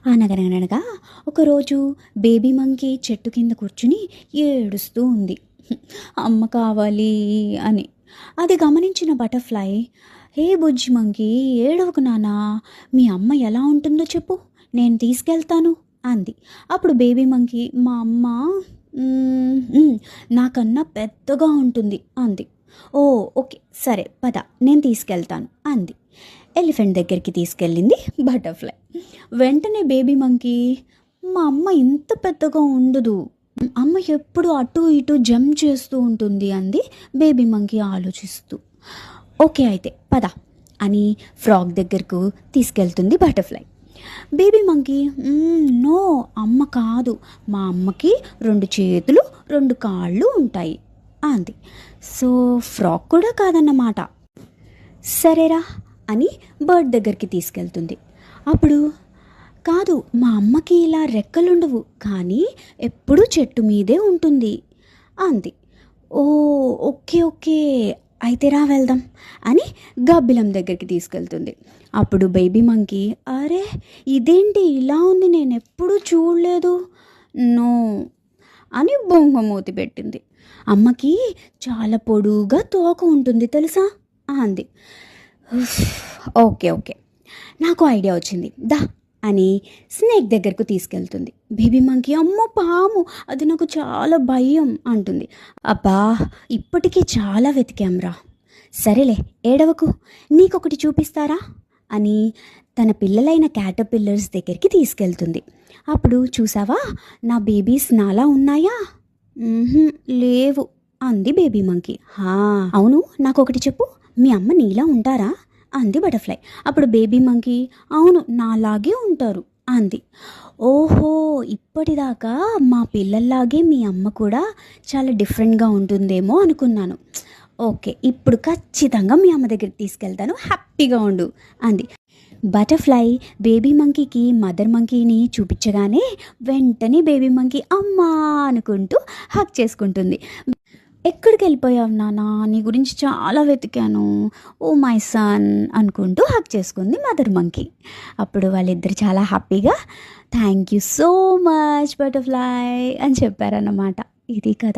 అనగనగనగా ఒకరోజు baby monkey చెట్టు కింద కూర్చుని ఏడుస్తూ ఉంది, అమ్మ కావాలి అని. అది గమనించిన బటర్ఫ్లై, హే బుజ్జి మంకీ, ఏడవకు నానా, మీ అమ్మ ఎలా ఉంటుందో చెప్పు, నేను తీసుకెళ్తాను అంది. అప్పుడు బేబీ మంకీ, మా అమ్మ నాకన్నా పెద్దగా ఉంటుంది అంది. ఓ ఓకే సరే పద, నేను తీసుకెళ్తాను అంది. ఎలిఫెంట్ దగ్గరికి తీసుకెళ్ళింది బటర్ఫ్లై. వెంటనే బేబీ మంకీ, మా అమ్మ ఇంత పెద్దగా ఉండదు, అమ్మ ఎప్పుడు అటు ఇటు జంప్ చేస్తూ ఉంటుంది అంది బేబీ మంకీ ఆలోచిస్తూ. ఓకే అయితే పద అని ఫ్రాగ్ దగ్గరకు తీసుకెళ్తుంది బటర్ఫ్లై. బేబీ మంకీ, నో అమ్మ కాదు, మా అమ్మకి 2 చేతులు 2 కాళ్ళు ఉంటాయి అంది. సో ఫ్రాగ్ కూడా కాదన్నమాట. సరేరా అని బర్డ్ దగ్గరికి తీసుకెళ్తుంది. అప్పుడు, కాదు మా అమ్మకి ఇలా రెక్కలుండవు, కానీ ఎప్పుడూ చెట్టు మీదే ఉంటుంది అంది. ఓ ఓకే ఓకే అయితే రా వెళ్దాం అని గబ్బిలం దగ్గరికి తీసుకెళ్తుంది. అప్పుడు బేబీ మంకీ, అరే ఇదేంటి ఇలా ఉంది, నేను ఎప్పుడూ చూడలేదు, నో అని బొంగమూతి పెట్టింది. అమ్మకి చాలా పొడుగా తోక ఉంటుంది తెలుసా అంది. ఓకే ఓకే నాకు ఐడియా వచ్చింది, దా అని స్నేక్ దగ్గరకు తీసుకెళ్తుంది. బేబీ మంకీ, అమ్మో పాము, అది నాకు చాలా భయం అంటుంది. అబ్బా ఇప్పటికీ చాలా వెతికాంరా, సరేలే ఏడవకు, నీకొకటి చూపిస్తారా అని తన పిల్లలైన క్యాటర్పిల్లర్స్ దగ్గరికి తీసుకెళ్తుంది. అప్పుడు, చూసావా నా బేబీస్ నాలా ఉన్నాయా, లేవు అంది బేబీ మంకీ. అవును నాకొకటి చెప్పు, మీ అమ్మ నీలా ఉంటారా అంది బటర్ఫ్లై. అప్పుడు బేబీ మంకీ, అవును నాలాగే ఉంటారు అంది. ఓహో ఇప్పటిదాకా మా పిల్లల్లాగే మీ అమ్మ కూడా చాలా డిఫరెంట్గా ఉంటుందేమో అనుకున్నాను. ఓకే ఇప్పుడు ఖచ్చితంగా మీ అమ్మ దగ్గరికి తీసుకెళ్తాను, హ్యాపీగా ఉండు అంది. బటర్ఫ్లై బేబీ మంకీకి మదర్ మంకీని చూపించగానే వెంటనే బేబీ మంకీ అమ్మా అనుకుంటూ హగ్ చేసుకుంటుంది. ఎక్కడికి వెళ్ళిపోయావు నానా, నీ గురించి చాలా వెతికాను, ఓ మై సన్ అనుకుంటూ హగ్ చేసుకుంది మదర్ మంకీ. అప్పుడు వాళ్ళిద్దరు చాలా హ్యాపీగా thank you so much butterfly అని చెప్పారన్నమాట. ఇది కథ.